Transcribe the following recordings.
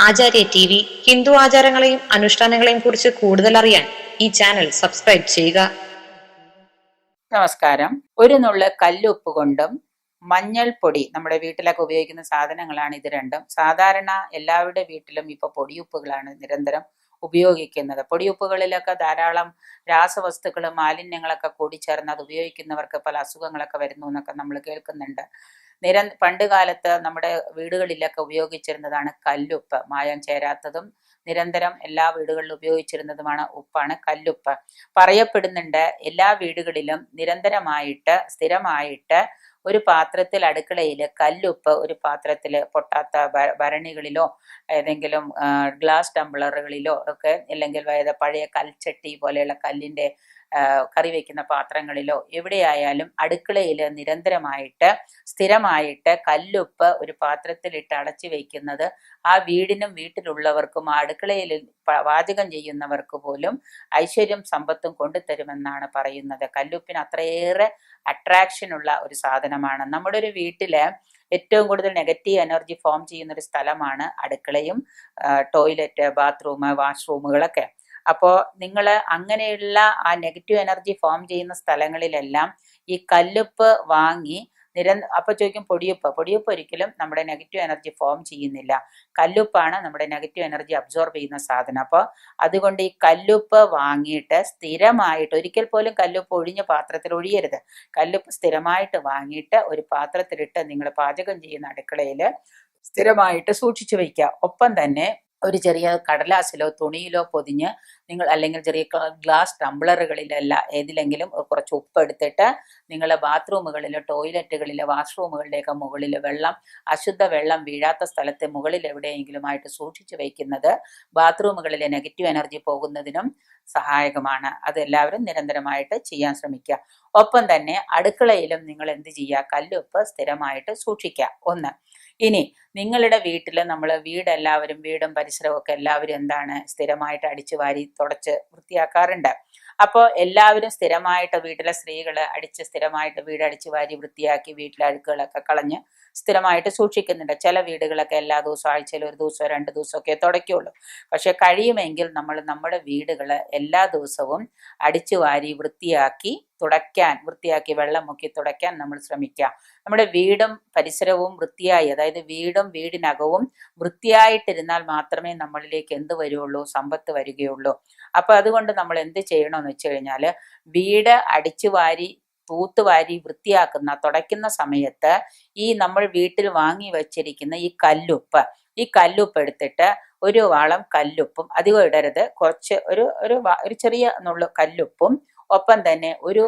ആചാര്യ T V Hindu ആചാരങ്ങളെയും അനുഷ്ഠാനങ്ങളെയും കുറിച്ച് കൂടുതൽ അറിയാൻ ഈ ചാനൽ സബ്സ്ക്രൈബ് ചെയ്യുക. നമസ്കാരം. ഒരു നുള്ള് കല്ലുപ്പ് കൊണ്ടും മഞ്ഞൾപ്പൊടി, നമ്മുടെ വീട്ടിലൊക്കെ ഉപയോഗിക്കുന്ന സാധനങ്ങളാണ് ഇത് രണ്ടും. സാധാരണ എല്ലാവരുടെ വീട്ടിലും ഇപ്പൊ പൊടിയുപ്പുകളാണ് നിരന്തരം ഉപയോഗിക്കുന്നത്. പൊടിയുപ്പുകളിലൊക്കെ ധാരാളം രാസവസ്തുക്കളും മാലിന്യങ്ങളൊക്കെ കൂടിച്ചേർന്ന് അത് ഉപയോഗിക്കുന്നവർക്ക് പല അസുഖങ്ങളൊക്കെ വരുന്നു എന്നൊക്കെ നമ്മൾ കേൾക്കുന്നുണ്ട്. പണ്ട് കാലത്ത് നമ്മുടെ വീടുകളിലൊക്കെ ഉപയോഗിച്ചിരുന്നതാണ് കല്ലുപ്പ്. മായം ചേരാത്തതും നിരന്തരം എല്ലാ വീടുകളിലും ഉപയോഗിച്ചിരുന്നതുമാണ് ഉപ്പാണ് കല്ലുപ്പ്. പറയപ്പെടുന്നുണ്ട് എല്ലാ വീടുകളിലും നിരന്തരമായിട്ട് സ്ഥിരമായിട്ട് ഒരു പാത്രത്തിൽ, അടുക്കളയിൽ കല്ലുപ്പ് ഒരു പാത്രത്തിൽ, പൊട്ടാത്ത ഭരണികളിലോ ഏതെങ്കിലും ഗ്ലാസ് ടംബ്ലറുകളിലോ ഒക്കെ, അല്ലെങ്കിൽ പഴയ കൽച്ചട്ടി പോലെയുള്ള കല്ലിൻ്റെ കറി വയ്ക്കുന്ന പാത്രങ്ങളിലോ എവിടെയായാലും അടുക്കളയിൽ നിരന്തരമായിട്ട് സ്ഥിരമായിട്ട് കല്ലുപ്പ് ഒരു പാത്രത്തിലിട്ട് അടച്ചു വയ്ക്കുന്നത് ആ വീടിനും വീട്ടിലുള്ളവർക്കും ആ അടുക്കളയിൽ പാചകം ചെയ്യുന്നവർക്ക് പോലും ഐശ്വര്യം സമ്പത്തും കൊണ്ടുതരുമെന്നാണ് പറയുന്നത്. കല്ലുപ്പിന് അത്രയേറെ അട്രാക്ഷൻ ഉള്ള ഒരു സാധനമാണ്. നമ്മുടെ ഒരു വീട്ടില് ഏറ്റവും കൂടുതൽ നെഗറ്റീവ് എനർജി ഫോം ചെയ്യുന്ന ഒരു സ്ഥലമാണ് അടുക്കളയും ടോയ്ലറ്റ്, ബാത്റൂം, വാഷ്റൂമുകളൊക്കെ. അപ്പോൾ നിങ്ങൾ അങ്ങനെയുള്ള ആ നെഗറ്റീവ് എനർജി ഫോം ചെയ്യുന്ന സ്ഥലങ്ങളിലെല്ലാം ഈ കല്ലുപ്പ് വാങ്ങി അപ്പൊ ചോദിക്കും പൊടിയുപ്പ് ഒരിക്കലും നമ്മുടെ നെഗറ്റീവ് എനർജി ഫോം ചെയ്യുന്നില്ല. കല്ലുപ്പാണ് നമ്മുടെ നെഗറ്റീവ് എനർജി അബ്സോർബ് ചെയ്യുന്ന സാധനം. അപ്പോൾ അതുകൊണ്ട് ഈ കല്ലുപ്പ് വാങ്ങിയിട്ട് സ്ഥിരമായിട്ട്, ഒരിക്കൽ പോലും കല്ലുപ്പ് ഒഴിഞ്ഞ പാത്രത്തിൽ ഒഴിയരുത്. കല്ലുപ്പ് സ്ഥിരമായിട്ട് വാങ്ങിയിട്ട് ഒരു പാത്രത്തിലിട്ട് നിങ്ങൾ പാചകം ചെയ്യുന്ന അടുക്കളയിൽ സ്ഥിരമായിട്ട് സൂക്ഷിച്ചു വയ്ക്കുക. ഒപ്പം തന്നെ ഒരു ചെറിയ കടലാസിലോ തുണിയിലോ പൊതിഞ്ഞ് നിങ്ങൾ, അല്ലെങ്കിൽ ചെറിയ ഗ്ലാസ് ടംബ്ലറുകളിലല്ല ഏതിലെങ്കിലും കുറച്ച് ഉപ്പ് എടുത്തിട്ട് നിങ്ങൾ ബാത്റൂമുകളിലോ ടോയ്ലറ്റുകളിലോ വാഷ്റൂമുകളുടെയൊക്കെ മുകളിൽ അശുദ്ധ വെള്ളം വീഴാത്ത സ്ഥലത്തെ മുകളിൽ എവിടെയെങ്കിലുമായിട്ട് സൂക്ഷിച്ചു വയ്ക്കുന്നത് ബാത്റൂമുകളിലെ നെഗറ്റീവ് എനർജി പോകുന്നതിനും സഹായകമാണ്. അതെല്ലാവരും നിരന്തരമായിട്ട് ചെയ്യാൻ ശ്രമിക്കുക. ഒപ്പം തന്നെ അടുക്കളയിലും നിങ്ങൾ എന്ത് ചെയ്യുക, കല്ലുപ്പ് സ്ഥിരമായിട്ട് സൂക്ഷിക്കുക. ഒന്ന്. ഇനി നിങ്ങളുടെ വീട്ടിൽ വീടും പരിസരവും ഒക്കെ എല്ലാവരും എന്താണ് സ്ഥിരമായിട്ട് അടിച്ചു വാരി തുടച്ച് വൃത്തിയാക്കാറുണ്ട്. അപ്പോൾ എല്ലാവരും സ്ഥിരമായിട്ട്, വീട്ടിലെ സ്ത്രീകൾ സ്ഥിരമായിട്ട് വീട് അടിച്ചു വാരി വൃത്തിയാക്കി വീട്ടിലെ അഴുക്കുകളൊക്കെ കളഞ്ഞ് സ്ഥിരമായിട്ട് സൂക്ഷിക്കുന്നുണ്ട്. ചില വീടുകളൊക്കെ എല്ലാ ദിവസവും, ആഴ്ചയിൽ ഒരു ദിവസമോ 2 ദിവസമൊക്കെ തുടയ്ക്കുള്ളൂ. പക്ഷെ കഴിയുമെങ്കിൽ നമ്മൾ നമ്മുടെ വീടുകൾ എല്ലാ ദിവസവും അടിച്ചു വാരി വൃത്തിയാക്കി വെള്ളം മുക്കി തുടയ്ക്കാൻ നമ്മൾ ശ്രമിക്കുക. നമ്മുടെ വീടും പരിസരവും വൃത്തിയായി, അതായത് വീടും വീടിനകവും വൃത്തിയായിട്ടിരുന്നാൽ മാത്രമേ നമ്മളിലേക്ക് എന്ത് വരുള്ളൂ, സമ്പത്ത് വരികയുള്ളൂ. അപ്പൊ അതുകൊണ്ട് നമ്മൾ എന്ത് ചെയ്യണമെന്ന് വെച്ച് കഴിഞ്ഞാൽ, വീട് അടിച്ചു വാരി തൂത്തുവാരി തുടയ്ക്കുന്ന സമയത്ത് ഈ നമ്മൾ വീട്ടിൽ വാങ്ങി വെച്ചിരിക്കുന്ന ഈ കല്ലുപ്പ് എടുത്തിട്ട് ഒരു വാളം കല്ലുപ്പും, അധികം ഇടരുത്, കുറച്ച് ഒരു ചെറിയ നുള്ളു കല്ലുപ്പും ഒപ്പം തന്നെ ഒരു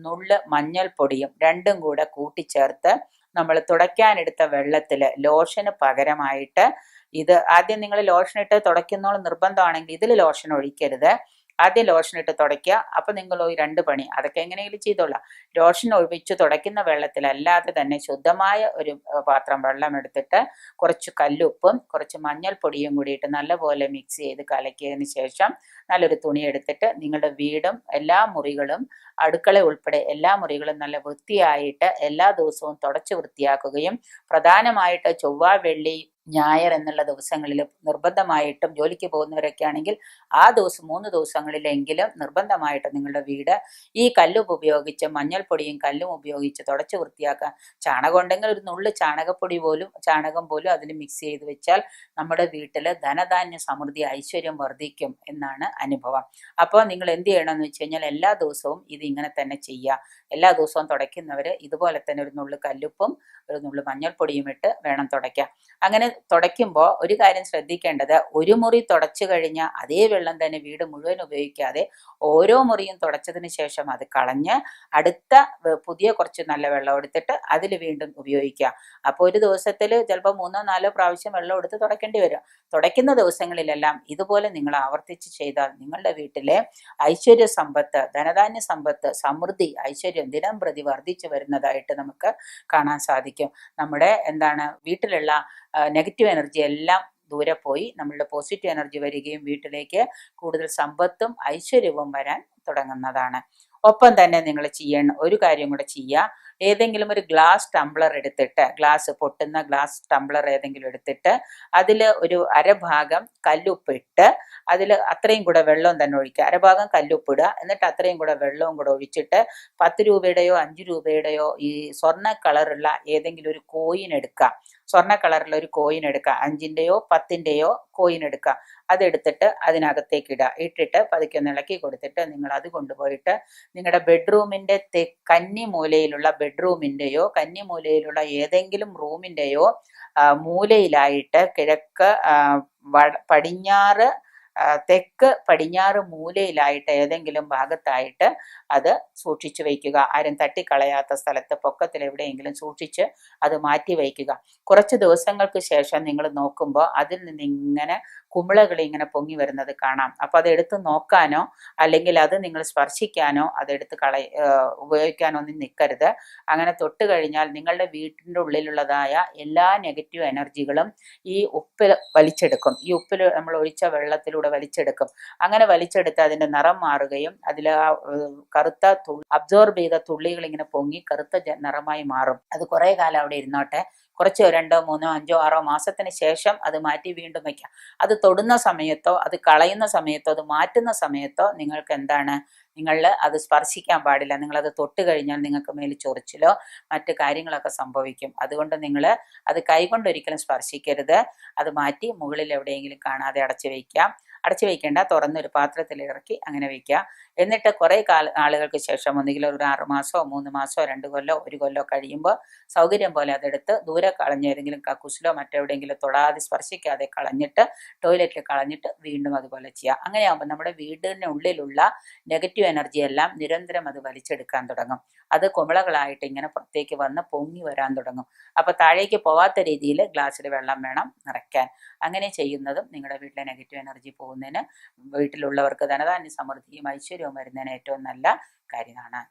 നുള്ള് മഞ്ഞൾപ്പൊടിയും രണ്ടും കൂടെ കൂട്ടിച്ചേർത്ത് നമ്മൾ തുടയ്ക്കാനെടുത്ത വെള്ളത്തിൽ ലോഷന് പകരമായിട്ട്, ഇത് ആദ്യം നിങ്ങൾ ലോഷൻ ഇട്ട് തുടയ്ക്കുന്നോളം നിർബന്ധമാണെങ്കിൽ ഇതിൽ ലോഷൻ ഒഴിക്കരുത്. ആദ്യം ലോഷൻ ഇട്ട് തുടയ്ക്കുക. അപ്പൊ നിങ്ങൾ ഈ 2 പണി അതൊക്കെ എങ്ങനെയെങ്കിലും ചെയ്തോളാം. ലോഷൻ ഒഴിച്ച് തുടയ്ക്കുന്ന വെള്ളത്തിലല്ലാതെ തന്നെ ശുദ്ധമായ ഒരു പാത്രം വെള്ളം എടുത്തിട്ട് കുറച്ച് കല്ലുപ്പും കുറച്ച് മഞ്ഞൾപ്പൊടിയും കൂടിയിട്ട് നല്ലപോലെ മിക്സ് ചെയ്ത് കലക്കിയതിന് ശേഷം നല്ലൊരു തുണി എടുത്തിട്ട് നിങ്ങളുടെ വീടും എല്ലാ മുറികളും, അടുക്കള ഉൾപ്പെടെ എല്ലാ മുറികളും നല്ല വൃത്തിയായിട്ട് എല്ലാ ദിവസവും തുടച്ച് വൃത്തിയാക്കുകയും, പ്രധാനമായിട്ട് ചൊവ്വ, വെള്ളി, ഞായർ എന്നുള്ള ദിവസങ്ങളിൽ നിർബന്ധമായിട്ടും, ജോലിക്ക് പോകുന്നവരൊക്കെ ആണെങ്കിൽ ആ 3 ദിവസങ്ങളിലെങ്കിലും നിർബന്ധമായിട്ടും നിങ്ങളുടെ വീട് ഈ കല്ലുപ്പ് ഉപയോഗിച്ച്, മഞ്ഞൾപ്പൊടിയും കല്ലും ഉപയോഗിച്ച് തുടച്ച് വൃത്തിയാക്കാൻ. ചാണകം ഉണ്ടെങ്കിൽ ഒരു നുള്ളു ചാണകം പോലും അതിൽ മിക്സ് ചെയ്ത് വെച്ചാൽ നമ്മുടെ വീട്ടിൽ ധനധാന്യ സമൃദ്ധി, ഐശ്വര്യം വർദ്ധിക്കും എന്നാണ് അനുഭവം. അപ്പോൾ നിങ്ങൾ എന്ത് ചെയ്യണമെന്ന് വെച്ച് കഴിഞ്ഞാൽ, എല്ലാ ദിവസവും ഇത് ഇങ്ങനെ തന്നെ ചെയ്യുക. എല്ലാ ദിവസവും തുടയ്ക്കുന്നവർ ഇതുപോലെ തന്നെ ഒരു നുള്ളു കല്ലുപ്പും ഒരു നുള്ളു മഞ്ഞൾപ്പൊടിയും ഇട്ട് വേണം തുടയ്ക്കാൻ. അങ്ങനെ തുടയ്ക്കുമ്പോൾ ഒരു കാര്യം ശ്രദ്ധിക്കേണ്ടത്, ഒരു മുറി തുടച്ചു കഴിഞ്ഞാൽ അതേ വെള്ളം തന്നെ വീട് മുഴുവൻ ഉപയോഗിക്കാതെ ഓരോ മുറിയും തുടച്ചതിന് ശേഷം അത് കളഞ്ഞ് അടുത്ത പുതിയ കുറച്ച് നല്ല വെള്ളം എടുത്തിട്ട് അതിൽ വീണ്ടും ഉപയോഗിക്കുക. അപ്പോൾ ഒരു ദിവസത്തിൽ ചിലപ്പോൾ 3-4 പ്രാവശ്യം വെള്ളം എടുത്ത് തുടയ്ക്കേണ്ടി വരും. തുടയ്ക്കുന്ന ദിവസങ്ങളിലെല്ലാം ഇതുപോലെ നിങ്ങൾ ആവർത്തിച്ച് ചെയ്താൽ നിങ്ങളുടെ വീട്ടിലെ ഐശ്വര്യ സമ്പത്ത്, ധനധാന്യ സമ്പത്ത്, സമൃദ്ധി, ഐശ്വര്യം ദിനം പ്രതി വർദ്ധിച്ചു വരുന്നതായിട്ട് നമുക്ക് കാണാൻ സാധിക്കും. നമ്മുടെ വീട്ടിലുള്ള നെഗറ്റീവ് എനർജി എല്ലാം ദൂരെ പോയി നമ്മളുടെ പോസിറ്റീവ് എനർജി വരികയും വീട്ടിലേക്ക് കൂടുതൽ സമ്പത്തും ഐശ്വര്യവും വരാൻ തുടങ്ങുന്നതാണ്. ഒപ്പം തന്നെ നിങ്ങൾ ചെയ്യേണ്ട ഒരു കാര്യം കൂടെ ചെയ്യുക. ഏതെങ്കിലും ഒരു ഗ്ലാസ് ടംബ്ലർ എടുത്തിട്ട്, പൊട്ടുന്ന ഗ്ലാസ് ടംബ്ലർ ഏതെങ്കിലും എടുത്തിട്ട് അതിൽ ഒരു അരഭാഗം കല്ലുപ്പിട്ട് അതിൽ അത്രയും കൂടെ വെള്ളം തന്നെ ഒഴിക്കുക. അരഭാഗം കല്ലുപ്പിടുക, എന്നിട്ട് അത്രയും കൂടെ വെള്ളവും കൂടെ ഒഴിച്ചിട്ട് 10 രൂപയുടെയോ 5 രൂപയുടെയോ ഈ സ്വർണ്ണ കളറുള്ള ഏതെങ്കിലും ഒരു കോയിൻ എടുക്കുക. സ്വർണ്ണ കളറുള്ള ഒരു കോയിൻ എടുക്കുക, 5-ൻ്റെയോ 10-ൻ്റെയോ കോയിൻ എടുക്കുക. അതെടുത്തിട്ട് അതിനകത്തേക്ക് ഇടുക. ഇട്ടിട്ട് പതുക്കെ ഒന്ന് ഇളക്കി കൊടുത്തിട്ട് നിങ്ങൾ അത് കൊണ്ടുപോയിട്ട് നിങ്ങളുടെ ബെഡ്റൂമിൻ്റെ കന്നിമൂലയിലുള്ള ഏതെങ്കിലും റൂമിൻ്റെയോ മൂലയിലായിട്ട് കിഴക്ക് പടിഞ്ഞാറ് തെക്ക് പടിഞ്ഞാറ് മൂലയിലായിട്ട് ഏതെങ്കിലും ഭാഗത്തായിട്ട് അത് സൂക്ഷിച്ചു വയ്ക്കുക. ആരും തട്ടിക്കളയാത്ത സ്ഥലത്ത് പൊക്കത്തിൽ എവിടെയെങ്കിലും സൂക്ഷിച്ച് അത് മാറ്റി വയ്ക്കുക. കുറച്ച് ദിവസങ്ങൾക്ക് ശേഷം നിങ്ങൾ നോക്കുമ്പോൾ അതിൽ നിന്ന് ഇങ്ങനെ കുമിളകൾ ഇങ്ങനെ പൊങ്ങി വരുന്നത് കാണാം. അപ്പോൾ അത് എടുത്ത് നോക്കാനോ അല്ലെങ്കിൽ അത് നിങ്ങൾ സ്പർശിക്കാനോ അതെടുത്ത് ഉപയോഗിക്കാനോ ഒന്നും നിൽക്കരുത്. അങ്ങനെ തൊട്ട് കഴിഞ്ഞാൽ നിങ്ങളുടെ വീട്ടിൻ്റെ ഉള്ളിലുള്ളതായ എല്ലാ നെഗറ്റീവ് എനർജികളും ഈ ഉപ്പിൽ വലിച്ചെടുക്കും. ഈ ഉപ്പിൽ നമ്മൾ ഒഴിച്ച വെള്ളത്തിലൂടെ വലിച്ചെടുക്കും. അങ്ങനെ വലിച്ചെടുത്ത് അതിൻ്റെ നിറം മാറുകയും അതിൽ കറുത്ത അബ്സോർബ് ചെയ്ത തുള്ളികൾ ഇങ്ങനെ പൊങ്ങി കറുത്ത നിറമായി മാറും. അത് കുറേ കാലം അവിടെ ഇരുന്നോട്ടെ. കുറച്ച് 2, 3, 5, 6 മാസത്തിന് ശേഷം അത് മാറ്റി വീണ്ടും വയ്ക്കാം. അത് തൊടുന്ന സമയത്തോ അത് കളയുന്ന സമയത്തോ അത് മാറ്റുന്ന സമയത്തോ നിങ്ങൾക്ക് നിങ്ങൾ അത് സ്പർശിക്കാൻ പാടില്ല. നിങ്ങളത് തൊട്ട് കഴിഞ്ഞാൽ നിങ്ങൾക്ക് മേൽ ചൊറിച്ചിലോ മറ്റു കാര്യങ്ങളൊക്കെ സംഭവിക്കും. അതുകൊണ്ട് നിങ്ങൾ അത് കൈകൊണ്ടൊരിക്കലും സ്പർശിക്കരുത്. അത് മാറ്റി മുകളിൽ എവിടെയെങ്കിലും കാണാതെ അടച്ചു വയ്ക്കേണ്ട, തുറന്നൊരു പാത്രത്തിൽ ഇറക്കി അങ്ങനെ വയ്ക്കുക. എന്നിട്ട് കുറേ നാളുകൾക്ക് ശേഷം ഒന്നുകിൽ ഒരു 6 മാസമോ 3 മാസമോ 2 കൊല്ലോ 1 കൊല്ലോ കഴിയുമ്പോൾ സൗകര്യം പോലെ അതെടുത്ത് ദൂരെ കളഞ്ഞ് ഏതെങ്കിലും കക്കൂസിലോ മറ്റെവിടെയെങ്കിലും തൊടാതെ സ്പർശിക്കാതെ കളഞ്ഞിട്ട് ടോയ്ലറ്റിൽ കളഞ്ഞിട്ട് വീണ്ടും അതുപോലെ ചെയ്യുക. അങ്ങനെയാകുമ്പോൾ നമ്മുടെ വീടിന് ഉള്ളിലുള്ള നെഗറ്റീവ് എനർജി എല്ലാം നിരന്തരം അത് വലിച്ചെടുക്കാൻ തുടങ്ങും. അത് കുമിളകളായിട്ട് ഇങ്ങനെ പുറത്തേക്ക് വന്ന് പൊങ്ങി വരാൻ തുടങ്ങും. അപ്പോൾ താഴേക്ക് പോവാത്ത രീതിയിൽ ഗ്ലാസ്സിൽ വെള്ളം വേണം നിറയ്ക്കാൻ. അങ്ങനെ ചെയ്യുന്നതും നിങ്ങളുടെ വീട്ടിലെ നെഗറ്റീവ് എനർജി പോകുന്നതിന്, വീട്ടിലുള്ളവർക്ക് ധനധാന്യ സമൃദ്ധിയും ഐശ്വര്യവും വരുന്നതിന് ഏറ്റവും നല്ല കാര്യമാണ്.